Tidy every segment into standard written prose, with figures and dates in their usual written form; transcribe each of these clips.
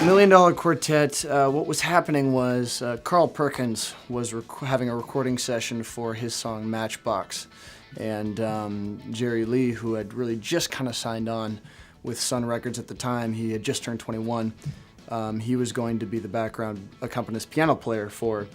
Million Dollar Quartet, what was happening was Carl Perkins was having a recording session for his song Matchbox. And Jerry Lee, who had really just kind of signed on with Sun Records at the time, he had just turned 21, he was going to be the background accompanist piano player for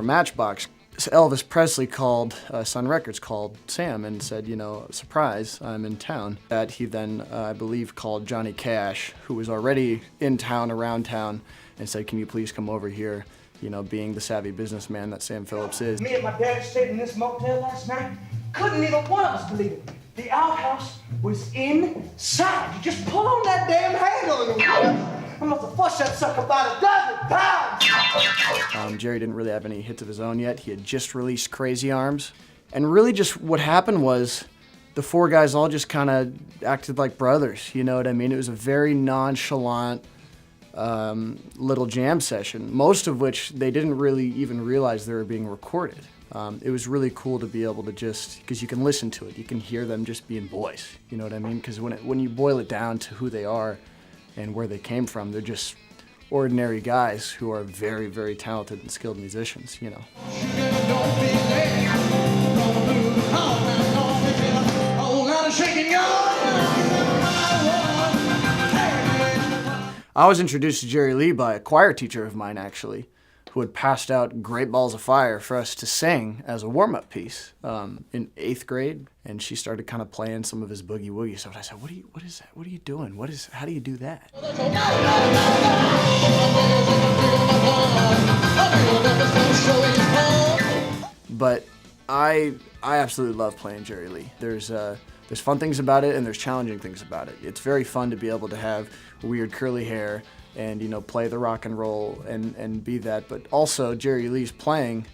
Matchbox. So Elvis Presley called Sun Records, called Sam and said, you know, surprise, I'm in town. That he then, I believe, called Johnny Cash, who was already in town, around town, and said, can you please come over here, you know, being the savvy businessman that Sam Phillips is. Me and my dad stayed in this motel last night. Couldn't neither one of us believe it. The outhouse was inside. You just pull on that damn handle and I must have flushed that sucker about a dozen times. Jerry didn't really have any hits of his own yet. He had just released Crazy Arms. And really just what happened was the four guys all just kind of acted like brothers, you know what I mean? It was a very nonchalant little jam session, most of which they didn't really even realize they were being recorded. It was really cool to be able to just, because you can listen to it, you can hear them just being boys, you know what I mean? Because when you boil it down to who they are and where they came from, they're just ordinary guys who are very, very talented and skilled musicians, you know. I was introduced to Jerry Lee by a choir teacher of mine, actually, who had passed out Great Balls of Fire for us to sing as a warm-up piece in 8th grade. And she started kind of playing some of his boogie woogie stuff. And I said, what is that? What are you doing? How do you do that? But I absolutely love playing Jerry Lee. There's fun things about it and there's challenging things about it. It's very fun to be able to have weird curly hair and, you know, play the rock and roll and be that. But also Jerry Lee's playing,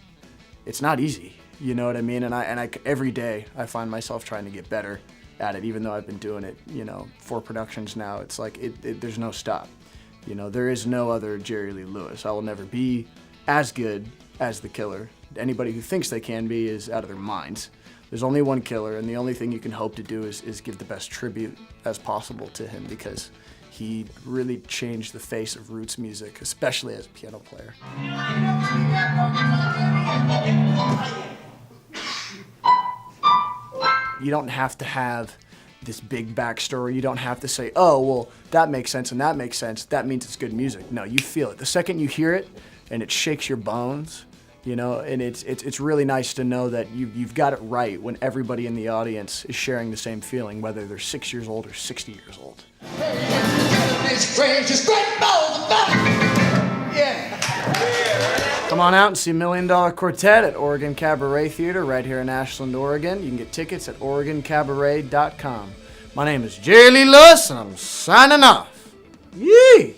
it's not easy, you know what I mean? And I every day I find myself trying to get better at it, even though I've been doing it, you know, 4 productions now. It's like there's no stop. You know, there is no other Jerry Lee Lewis. I will never be as good as the Killer. Anybody who thinks they can be is out of their minds. There's only one Killer, and the only thing you can hope to do is give the best tribute as possible to him, because he really changed the face of roots music, especially as a piano player. You don't have to have this big backstory. You don't have to say, oh, well, that makes sense and that makes sense. That means it's good music. No, you feel it. The second you hear it and it shakes your bones, you know, and it's really nice to know that you've got it right when everybody in the audience is sharing the same feeling, whether they're 6 years old or 60 years old. Come on out and see Million Dollar Quartet at Oregon Cabaret Theater right here in Ashland, Oregon. You can get tickets at OregonCabaret.com. My name is Jerry Lee Lewis, and I'm signing off. Yee!